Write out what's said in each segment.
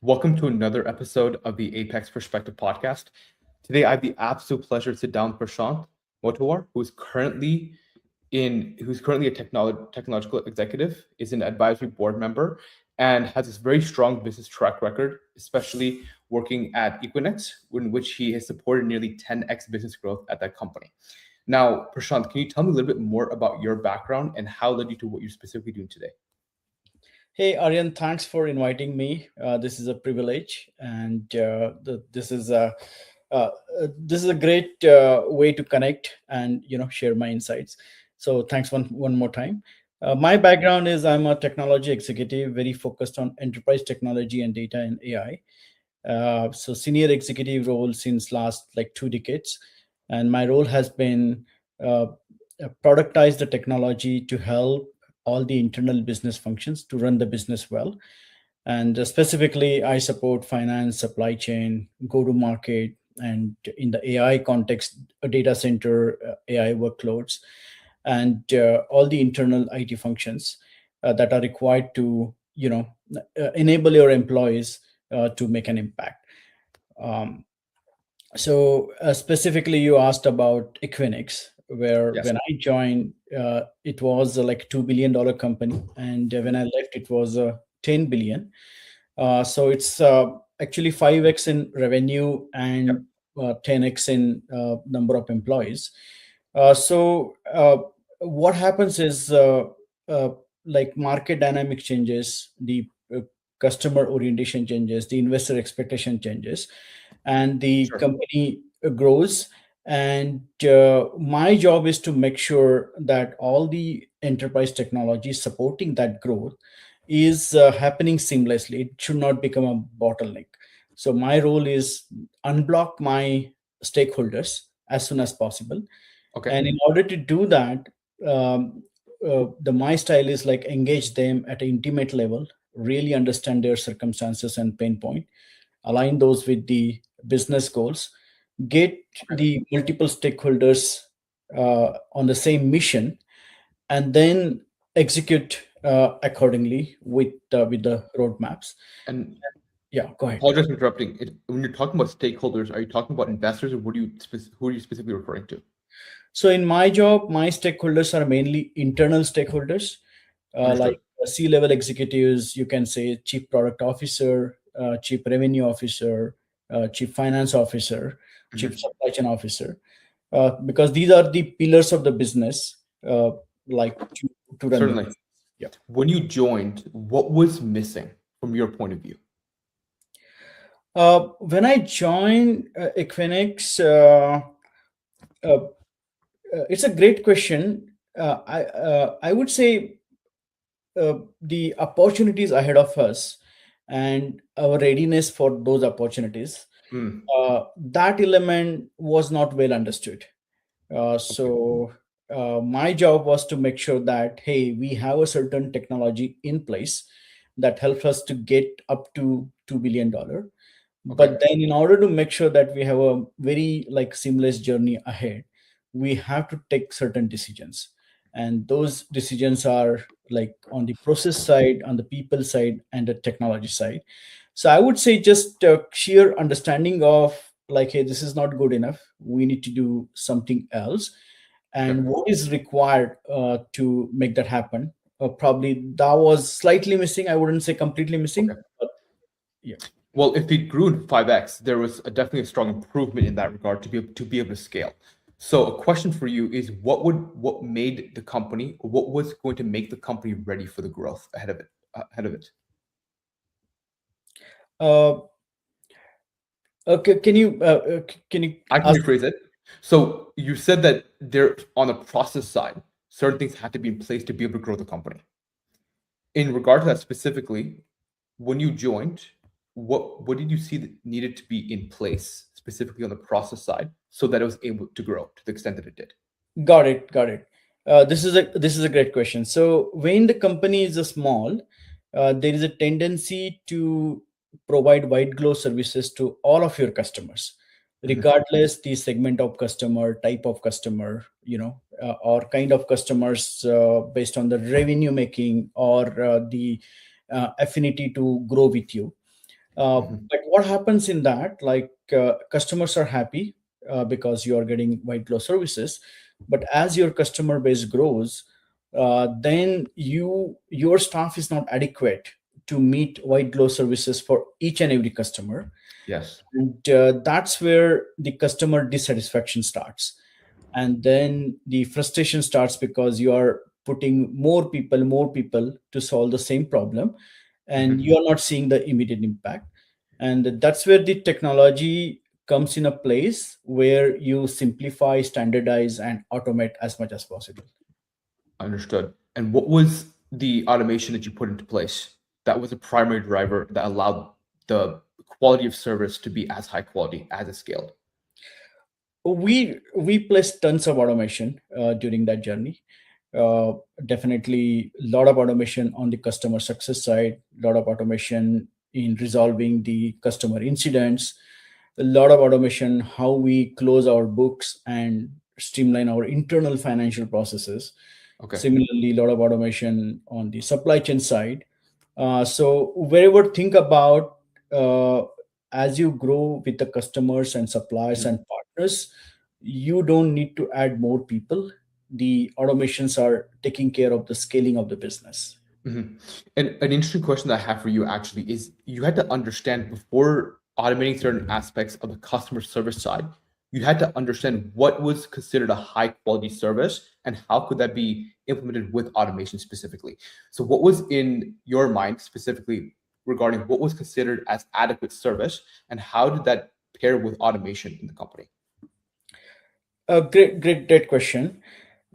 Welcome to another episode of the Apex Perspective podcast. Today, I have the absolute pleasure to sit down with Prashant Motewar, who's currently a technological executive, is an advisory board member, and has this very strong business track record, especially working at Equinix, in which he has supported nearly 10x business growth at that company. Now, Prashant, can you tell me a little bit more about your background and how led you to what you're specifically doing today? Hey Aryan, thanks for inviting me. This is a privilege, and uh, this is a great way to connect and share my insights. So thanks one more time. My background is I'm a technology executive, very focused on enterprise technology and data and AI. So senior executive role since last like 2 decades, and my role has been uh, productize the technology to help all the internal business functions to run the business well. And specifically, I support finance, supply chain, go to market, and in the AI context, a data center, AI workloads, and all the internal IT functions that are required to enable your employees to make an impact. Um, specifically, you asked about Equinix, where Yes. when I joined, it was like $2 billion company, and when I left, it was 10 billion. So it's actually 5x in revenue Yep. and 10x in number of employees. So what happens is uh, like market dynamic changes, the customer orientation changes, the investor expectation changes, and the Sure. company grows. And my job is to make sure that all the enterprise technology supporting that growth is happening seamlessly. It should not become a bottleneck. So my role is unblock my stakeholders as soon as possible, Okay. and in order to do that, um, the my style is like engage them at an intimate level, really understand their circumstances and pain point, align those with the business goals, get Okay. the multiple stakeholders on the same mission, and then execute accordingly with the roadmaps. And Yeah, go ahead. apologize for interrupting. When you're talking about stakeholders, are you talking about investors, or who are you specifically referring to? So in my job, my stakeholders are mainly internal stakeholders, Understood. like C-level executives. You can say chief product officer, chief revenue officer, chief finance officer, chief Mhm. supply chain officer, because these are the pillars of the business, like to run the Certainly. business. Yeah. When you joined, what was missing from your point of view? When I joined Equinix, uh, it's a great question. I would say the opportunities ahead of us and our readiness for those opportunities, Mm, that element was not well understood. okay. My job was to make sure that hey, we have a certain technology in place that helps us to get up to $2 billion. Okay. But then in order to make sure that we have a very like seamless journey ahead, we have to take certain decisions, and those decisions are like on the process side, on the people side, and the technology side. So I would say just sheer understanding of like hey, this is not good enough, we need to do something else, Okay. and what is required to make that happen. Probably that was slightly missing, I wouldn't say completely missing, Okay. but yeah. Well, if it grew in 5x, there was definitely a strong improvement in that regard to be able to scale. So a question for you is what made the company, or what was going to make the company ready for the growth ahead of it? uh, okay, can you I can ask? rephrase it. So you said that there, on the process side, certain things had to be in place to be able to grow the company. In regard to that specifically, when you joined, what did you see that needed to be in place specifically on the process side so that it was able to grow to the extent that it did? Got it. This is a great question. So when the company is a small, there is a tendency to provide white glove services to all of your customers, Mhm. regardless the segment of customer, type of customer, or kind of customers, based on the revenue making or the affinity to grow with you. Mhm. But what happens in that, like customers are happy because you are getting white glove services, but as your customer base grows, then your staff is not adequate to meet white glove services for each and every customer. Yes. And that's where the customer dissatisfaction starts, and then the frustration starts because you are putting more people to solve the same problem, and you Mhm. are not seeing the immediate impact. And that's where the technology comes in a place where you simplify, standardize, and automate as much as possible. Understood. And what was the automation that you put into place that was a primary driver that allowed the quality of service to be as high quality as it scaled? We placed tons of automation during that journey. uh, Definitely a lot of automation on the customer success side, a lot of automation in resolving the customer incidents, a lot of automation how we close our books and streamline our internal financial processes. Okay. Similarly, a lot of automation on the supply chain side. So wherever think about, uh, as you grow with the customers and suppliers Mhm. and partners, you don't need to add more people. The automations are taking care of the scaling of the business. Mhm. And an interesting question that I have for you actually is you had to understand before automating certain aspects of the customer service side, you had to understand what was considered a high quality service and how could that be implemented with automation specifically. So what was in your mind specifically regarding what was considered as adequate service and how did that pair with automation in the company? Great question.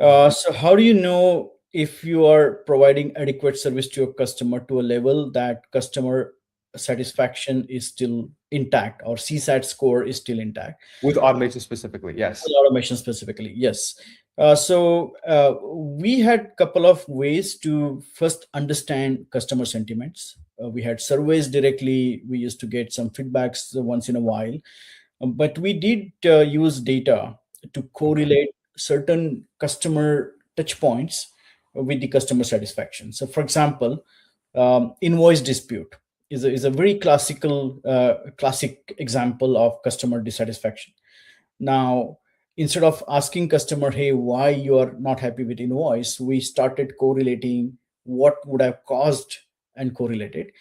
So how do you know if you are providing adequate service to your customer to a level that customer satisfaction is still intact, or CSAT score is still intact? With automation specifically, With yes. automation specifically, yes. We had couple of ways to first understand customer sentiments. We had surveys directly. We used to get some feedbacks once in a while. But we did use data to Okay. correlate certain customer touch points with the customer satisfaction. So, for example, invoice dispute is a very classic example of customer dissatisfaction. Now, instead of asking customer, hey, why you are not happy with invoice, we started correlating what would have caused and correlated.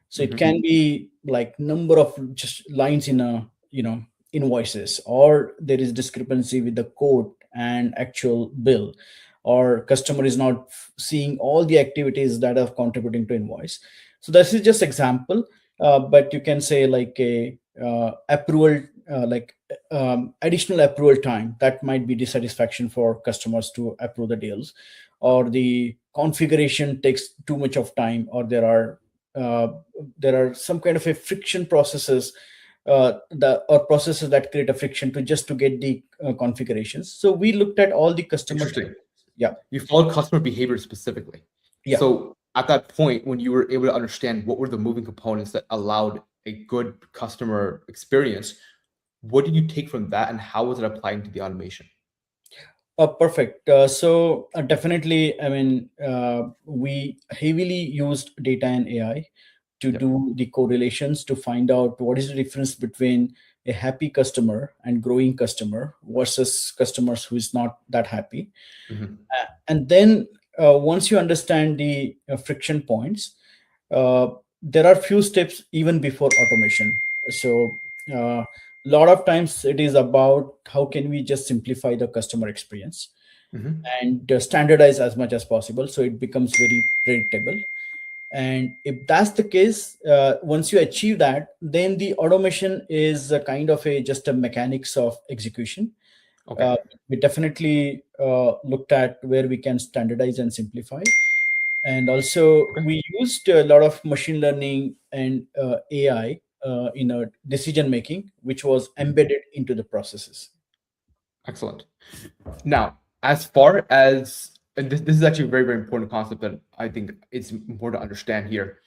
So it Mhm. can be like number of just lines in a invoices, or there is discrepancy with the quote and actual bill, or customer is not seeing all the activities that are contributing to invoice. So this is just example, but you can say like a approval, like additional approval time that might be dissatisfaction for customers to approve the deals, or the configuration takes too much of time, or uh, there are some kind of a friction processes, the or processes that create a friction to get the configurations. So we looked at all the customer touch Interesting. points. Yeah. You followed customer behavior specifically. Yeah. So at that point, when you were able to understand what were the moving components that allowed a good customer experience, what did you take from that and how was it applying to the automation? Perfect. Definitely, I mean, we heavily used data and AI to Yep. do the correlations to find out what is the difference between a happy customer and growing customer versus customers who is not that happy. Mhm. And then once you understand the friction points, uh, there are few steps even before automation. So a lot of times it is about how can we just simplify the customer experience Mhm. and standardize as much as possible so it becomes very predictable. And if that's the case, once you achieve that, then the automation is a kind of a just a mechanics of execution. Okay. uh, we definitely looked at where we can standardize and simplify. And also Okay. we used a lot of machine learning and AI in a decision making, which was Mhm. embedded into the processes. Excellent. Now, as far as, and this is actually a very, very important concept that I think it's important to understand here.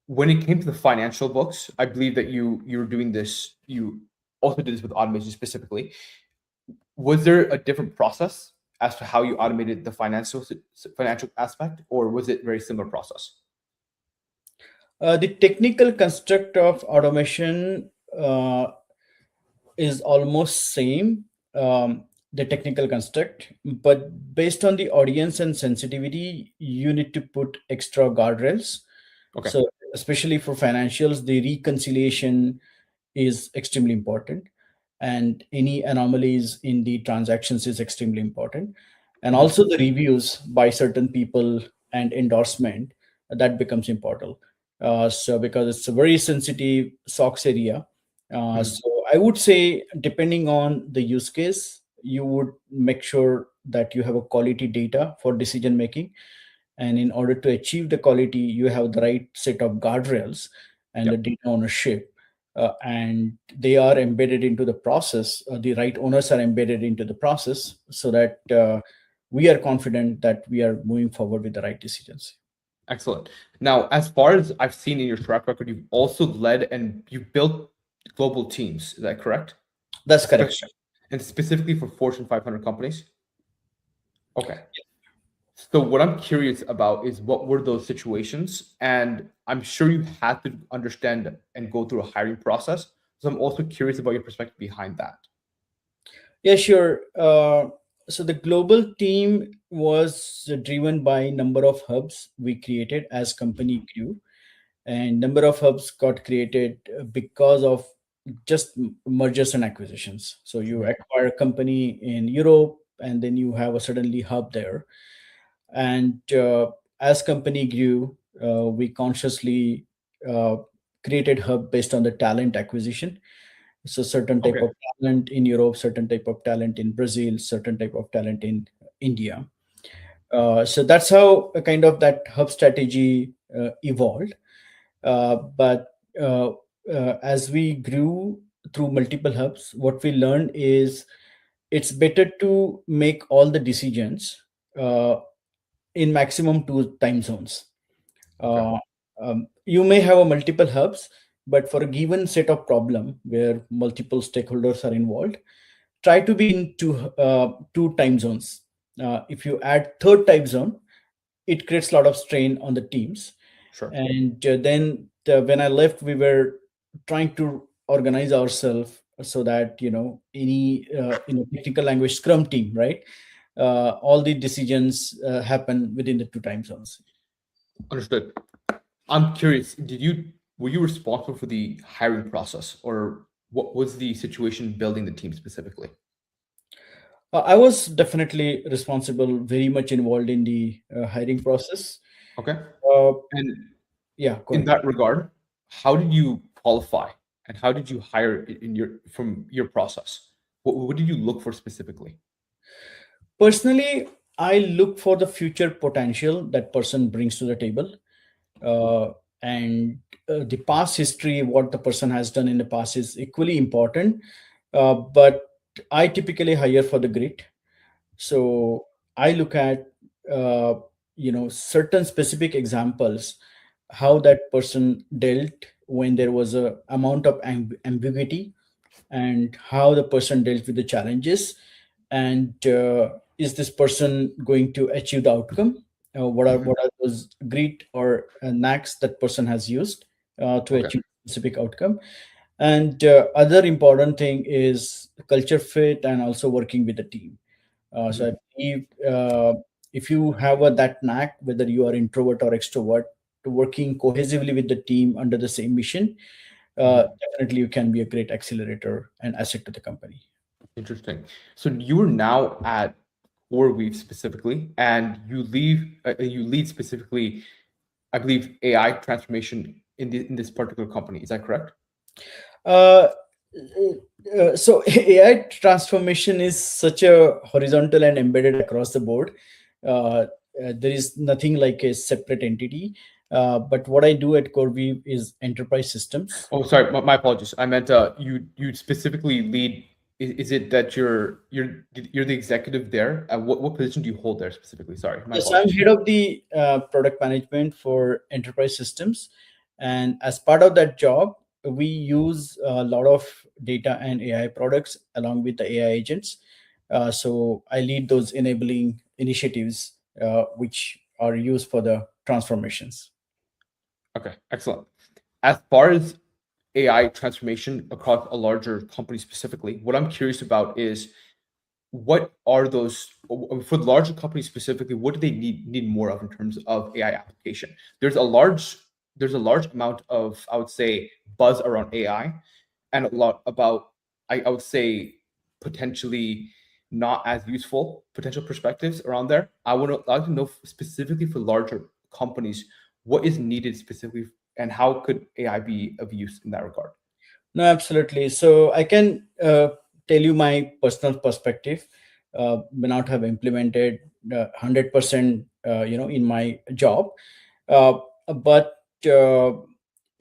When it came to the financial books, I believe that you were doing this, you also did this with automation specifically. Was there a different process as to how you automated the financial aspect, or was it very similar process? The technical construct of automation is almost same, the technical construct, but based on the audience and sensitivity, you need to put extra guardrails. Okay. So especially for financials, the reconciliation is extremely important, and any anomalies in the transactions is extremely important, and Mhm. also the reviews by certain people and endorsement, that becomes important. So because it's a very sensitive SOX area, Mhm. so I would say depending on the use case, you would make sure that you have a quality data for decision making, and in order to achieve the quality, you have the right set of guardrails and the Yep. data ownership, and they are embedded into the process. The right owners are embedded into the process, so that we are confident that we are moving forward with the right decisions. Excellent. Now, as far as I've seen in your track record, you've also led and you've built global teams. Is that correct? That's correct, Especially sir. and specifically for Fortune 500 companies. Okay. So what I'm curious about is what were those situations? And I'm sure you had to understand and go through a hiring process. So I'm also curious about your perspective behind that. Yeah, sure. So the global team was driven by number of hubs we created as company grew, and number of hubs got created because of just mergers and acquisitions. So you Mhm. acquire a company in Europe, and then you have a suddenly hub there. And as company grew, we consciously uh, created hub based on the talent acquisition. So certain type Okay. of talent in Europe, certain type of talent in Brazil, certain type of talent in India. So that's how kind of that hub strategy evolved. But as we grew through multiple hubs, what we learned is it's better to make all the decisions uh, in maximum two time zones. Okay. Uh, you may have a multiple hubs, but for a given set of problem where multiple stakeholders are involved, try to be in two time zones. If you add third time zone, it creates a lot of strain on the teams. Sure. And then when I left, we were trying to organize ourselves so that any technical language scrum team, right? All the decisions happen within the two time zones. Understood. I'm curious, were you responsible for the hiring process or what was the situation building the team specifically? I was definitely responsible, very much involved in the hiring process. Okay. uh, And yeah, go in ahead. that regard, how did you qualify and how did you hire in your from your process? What did you look for specifically? Personally, I look for the future potential that person brings to the table, uh, and the past history, what the person has done in the past is equally important. But I typically hire for the grit. So I look at uh, certain specific examples, how that person dealt when there was a amount of ambiguity, and how the person dealt with the challenges, and is this person going to achieve the outcome. Mhm. What are those grit or knacks that person has used to Okay. achieve specific outcome. And other important thing is culture fit and also working with the team. So I Mhm. believe if you have that knack, whether you are introvert or extrovert, to working cohesively with the team under the same mission, Mhm. definitely you can be a great accelerator and asset to the company. Interesting. So you are now at CoreWeave specifically, and you lead specifically, I believe, AI transformation in this particular company. Is that correct? Uh, so AI transformation is such a horizontal and embedded across the board. There is nothing like a separate entity. But what I do at CoreWeave is enterprise systems. Oh, sorry, my apologies. I meant you specifically lead. Is it that you're the executive there? What position do you hold there specifically? Sorry, my Yes, I'm apologies. head of the product management for enterprise systems. And as part of that job, we use a lot of data and AI products along with the AI agents. So I lead those enabling initiatives which are used for the transformations. Okay, excellent. As far as AI transformation across a larger company specifically, what I'm curious about is what are those for larger companies specifically, what do they need more of in terms of AI application? There's a large there's a large amount of, I would say, buzz around AI, and a lot about, I would say, potentially not as useful potential perspectives around there. I'd like to know specifically for larger companies what is needed specifically, and how could AI be of use in that regard. No, absolutely. So I can tell you my personal perspective. May not have implemented 100%, in my job, uh, but uh,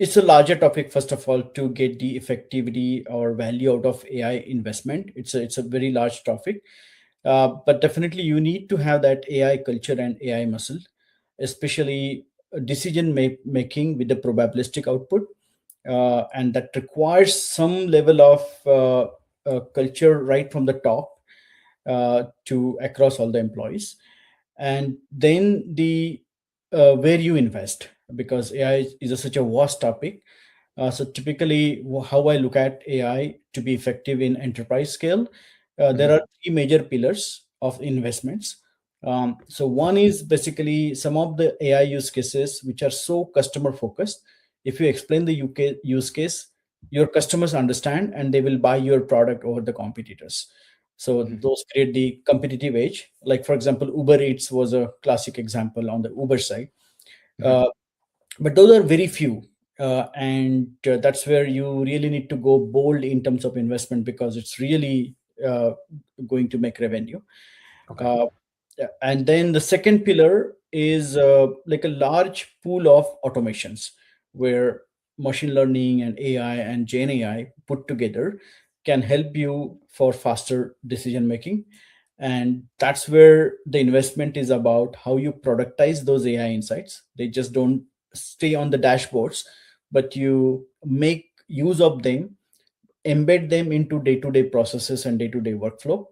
it's a larger topic. First of all, to get the effectivity or value out of AI investment, it's a very large topic. But definitely, you need to have that AI culture and AI muscle, especially decision making with the probabilistic output, and that requires some level of culture right from the top to across all the employees. And then the where you invest, because AI is such a vast topic. So typically, how I look at AI to be effective in enterprise scale, there Mhm, are three major pillars of investments. So one is basically some of the AI use cases which are so customer focused. If you explain the UK use case, your customers understand and they will buy your product over the competitors. So mhm, those create the competitive edge. Like for example, Uber Eats was a classic example on the Uber side. mhm. Uh, but those are very few, and that's where you really need to go bold in terms of investment, because it's really going to make revenue. Okay. uh, and then the second pillar is like a large pool of automations, where machine learning and AI and Gen AI put together can help you for faster decision making. And that's where the investment is about how you productize those AI insights. They just don't stay on the dashboards, but you make use of them, embed them into day-to-day processes and day-to-day workflow,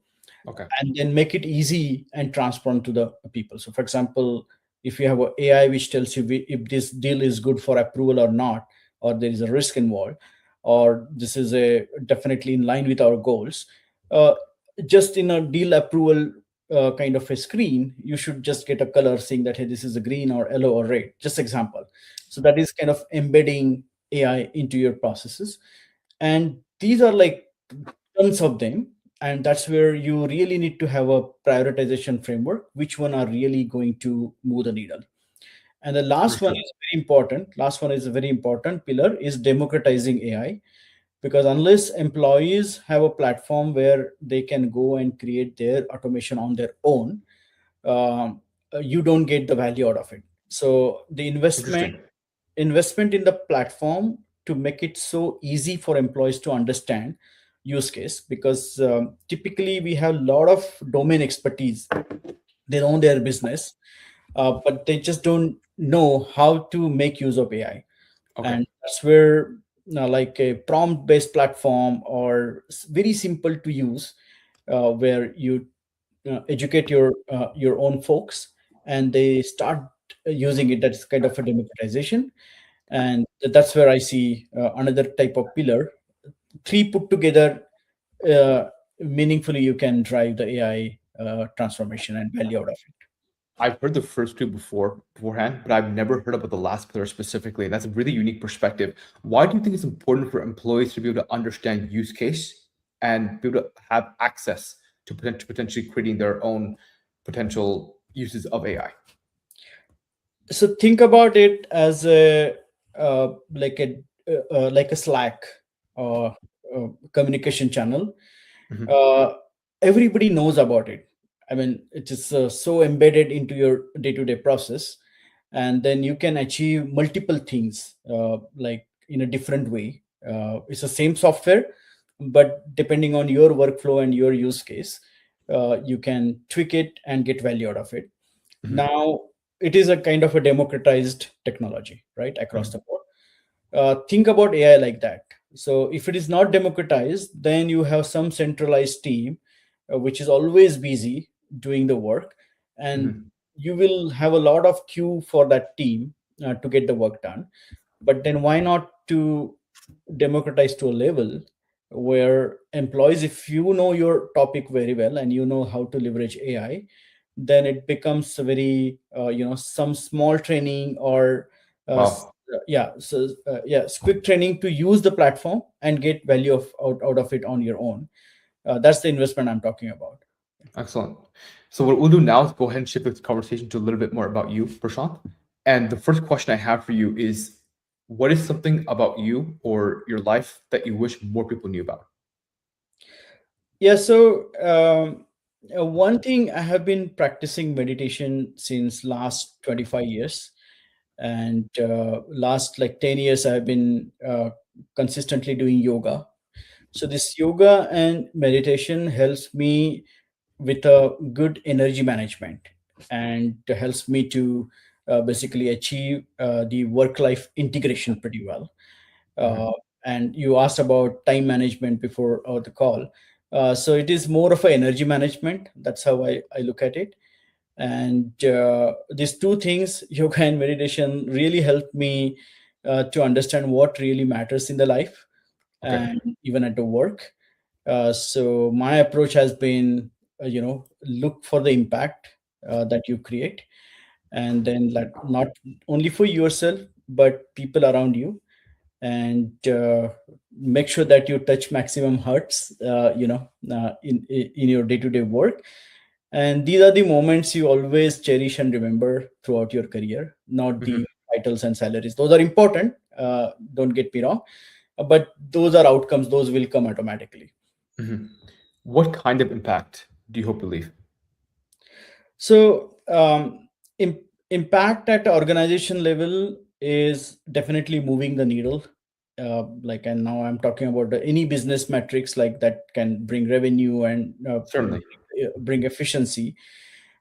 Okay. and then make it easy and transparent to the people. So for example, if you have a AI which tells you if this deal is good for approval or not, or there is a risk involved, or this is a definitely in line with our goals, uh, just in a deal approval kind of a screen, you should just get a color saying that, hey, this is a green or yellow or red, just example. So that is kind of embedding AI into your processes. And these are like tons of them. And that's where you really need to have a prioritization framework, which one are really going to move the needle. And the last one Understood. is very important. Last one is a very important pillar, is democratizing AI. Because unless employees have a platform where they can go and create their automation on their own, um, you don't get the value out of it. So the investment Interesting. investment in the platform to make it so easy for employees to understand use case, because typically we have a lot of domain expertise. They know their business, but they just don't know how to make use of AI. Okay. And that's where like a prompt based platform, or very simple to use, where you educate your own folks and they start using it. That's kind of a democratization. And that's where I see another type of pillar. Three put together, uh, meaningfully you can drive the AI transformation and value out of it. I've heard the first two beforehand, but I've never heard about the last pillar specifically. That's a really unique perspective. Why do you think it's important for employees to be able to understand use case and be able to have access to potentially creating their own potential uses of AI? So think about it as a like a Slack or communication channel. Mhm, uh, Everybody knows about it. I mean, it is so embedded into your day-to-day process, and then you can achieve multiple things like in a different way. It's the same software, but depending on your workflow and your use case, you can tweak it and get value out of it. mhm, Now, it is a kind of a democratized technology, right, across mhm, the board. Think about AI like that. So if it is not democratized, then you have some centralized team which is always busy doing the work, and mhm. you will have a lot of queue for that team, to get the work done. But then why not to democratize to a level where employees, if you know your topic very well and you know how to leverage AI, then it becomes a very some small training or Wow. quick training to use the platform and get value out of it on your own. That's the investment I'm talking about. Excellent. So what we'll do now is go ahead and shift this conversation to a little bit more about you, Prashant. And the first question I have for you is, what is something about you or your life that you wish more people knew about? Yeah, so one thing, I have been practicing meditation since last 25 years, and last like 10 years I've been consistently doing yoga. So this yoga and meditation helps me with a good energy management, and helps me to basically achieve the work life integration pretty well. uh, Mhm. and you asked about time management before the call. So it is more of a energy management. That's how I look at it. And these two things, yoga and meditation, really help me to understand what really matters in the life Okay. and even at the work. So my approach has been, look for the impact that you create, and then let not only for yourself but people around you, and make sure that you touch maximum hertz in your day-to-day work. And these are the moments you always cherish and remember throughout your career, not Mhm. the titles and salaries. Those are important, don't get me wrong, but those are outcomes, those will come automatically. Mhm. What kind of impact do you hope to leave? So impact at organization level is definitely moving the needle. And now I'm talking about any business metrics like that can bring revenue and Certainly. bring efficiency,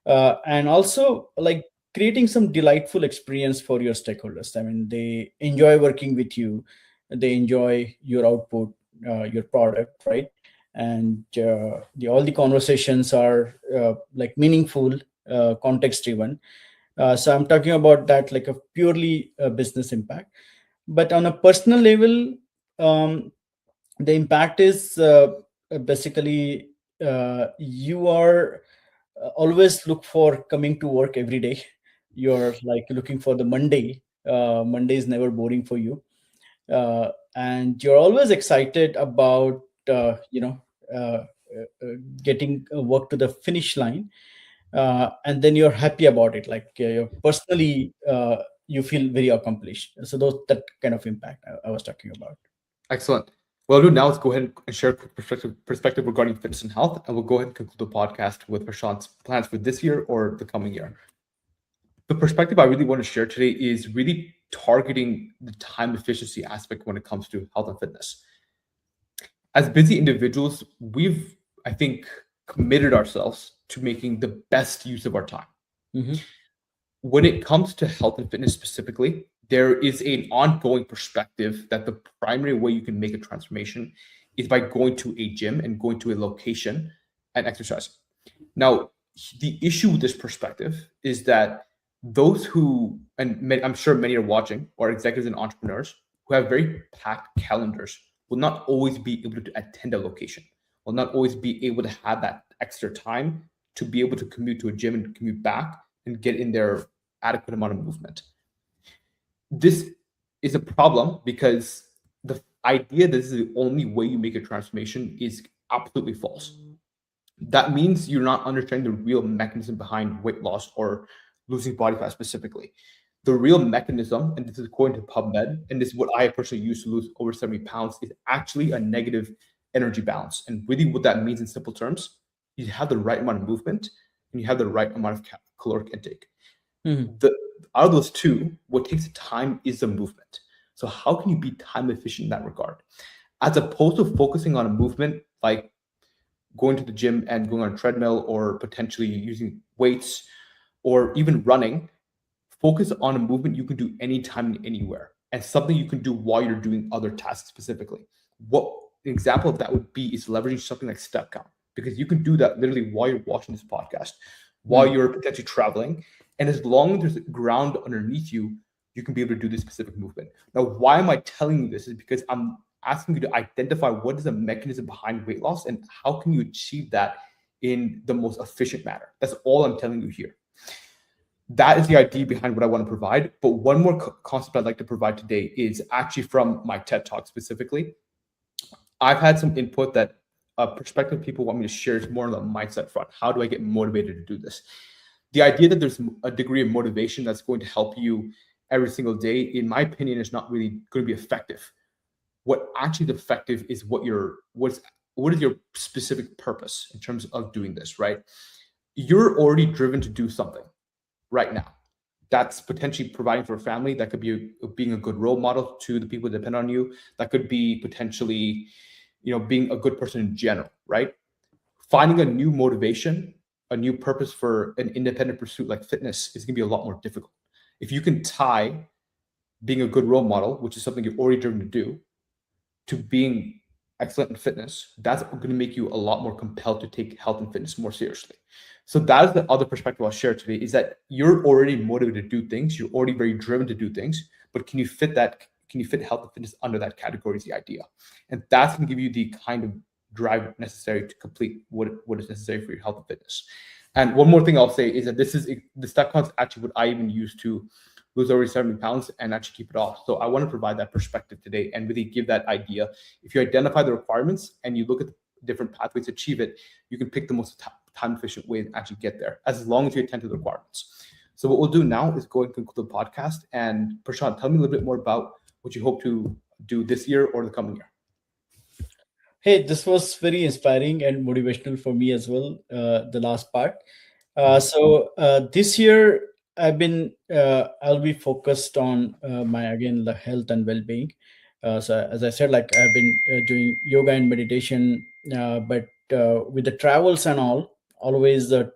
and also like creating some delightful experience for your stakeholders. I mean, they enjoy working with you, they enjoy your output, your product, right? And all the conversations are like meaningful, context driven. So I'm talking about that like a purely business impact. But on a personal level, um, the impact is basically you are always look for coming to work every day. You're like looking for the Monday. Monday is never boring for you, and you're always excited about uh, getting work to the finish line, and then you're happy about it. Like you're personally, you feel very accomplished. So those that kind of impact I was talking about. Excellent. What I'll do now is go ahead and share a quick perspective regarding fitness and health, and we'll go ahead and conclude the podcast with Prashant's plans for this year or the coming year. The perspective I really want to share today is really targeting the time efficiency aspect when it comes to health and fitness. As busy individuals, we've, I think, committed ourselves to making the best use of our time. Hmm. When it comes to health and fitness specifically, there is an ongoing perspective that the primary way you can make a transformation is by going to a gym and going to a location and exercise. Now, the issue with this perspective is that those who, and I'm sure many are watching, are executives and entrepreneurs who have very packed calendars, will not always be able to attend a location, will not always be able to have that extra time to be able to commute to a gym and commute back and get in their adequate amount of movement. This is a problem because the idea that this is the only way you make a transformation is absolutely false. That means you're not understanding the real mechanism behind weight loss or losing body fat specifically. The real mechanism, and this is according to PubMed, and this is what I personally use to lose over 70 pounds, is actually a negative energy balance. And really, what that means in simple terms, you have the right amount of movement and you have the right amount of caloric intake. Hmm. The Out of those two, what takes time is the movement. So, how can you be time efficient in that regard? As opposed to focusing on a movement like going to the gym and going on a treadmill or potentially using weights or even running, focus on a movement you can do anytime and anywhere and something you can do while you're doing other tasks specifically. What an example of that would be is leveraging something like step count, because you can do that literally while you're watching this podcast, while Hmm. you're potentially traveling. And as long as there's ground underneath you, you can be able to do this specific movement. Now, why am I telling you this? Is because I'm asking you to identify what is the mechanism behind weight loss and how can you achieve that in the most efficient manner. That's all I'm telling you here. That is the idea behind what I want to provide. But one more concept I'd like to provide today is actually from my TED Talk specifically. I've had some input that prospective people want me to share is more on the mindset front. How do I get motivated to do this? The idea that there's a degree of motivation that's going to help you every single day, in my opinion, is not really going to be effective. What actually is effective is what is your specific purpose in terms of doing this, right? You're already driven to do something right now. That's potentially providing for a family. That could be being a good role model to the people that depend on you. That could be potentially, being a good person in general, right? Finding a new motivation, a new purpose for an independent pursuit like fitness is going to be a lot more difficult. If you can tie being a good role model, which is something you're already driven to do, to being excellent in fitness, that's going to make you a lot more compelled to take health and fitness more seriously. So that is the other perspective I'll share today, is that you're already motivated to do things. You're already very driven to do things, but can you fit health and fitness under that category is the idea. And that's going to give you the kind of drive necessary to complete what is necessary for your health and fitness. And one more thing I'll say is that the step counts actually what I even use to lose over 70 pounds and actually keep it off. So I want to provide that perspective today and really give that idea. If you identify the requirements and you look at the different pathways to achieve it, you can pick the most time efficient way to actually get there, as long as you attend to the requirements. So what we'll do now is go and conclude the podcast. And Prashant, tell me a little bit more about what you hope to do this year or the coming year. Hey, this was very inspiring and motivational for me as well. The last part. This year I'll be focused on the health and well-being. So as I said, like I've been doing yoga and meditation, but with the travels and all, always the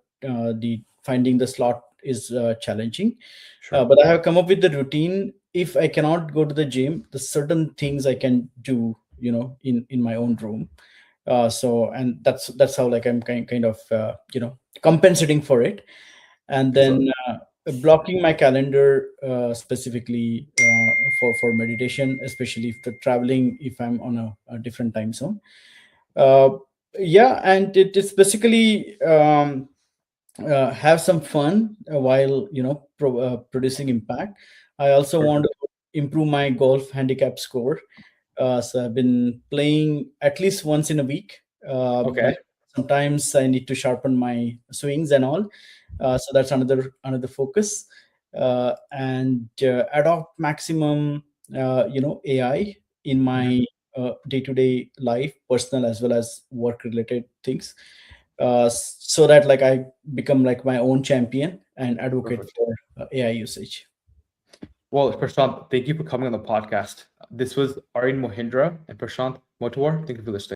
finding the slot is challenging. Sure. But I have come up with the routine. If I cannot go to the gym, the certain things I can do, in my own room. And that's how, like, I'm kind of compensating for it. And then blocking my calendar specifically for meditation, especially if the traveling, if I'm on a different time zone. And it is basically have some fun while producing impact. I also want to improve my golf handicap score. So I've been playing at least once in a week. But sometimes I need to sharpen my swings and all. So that's another focus. And adopt maximum, AI in my day-to-day life, personal as well as work-related things, so that, like, I become like my own champion and advocate for AI usage. Well, Prashant, thank you for coming on the podcast. This was Aryan Mohindra and Prashant Motewar. Thank you for listening.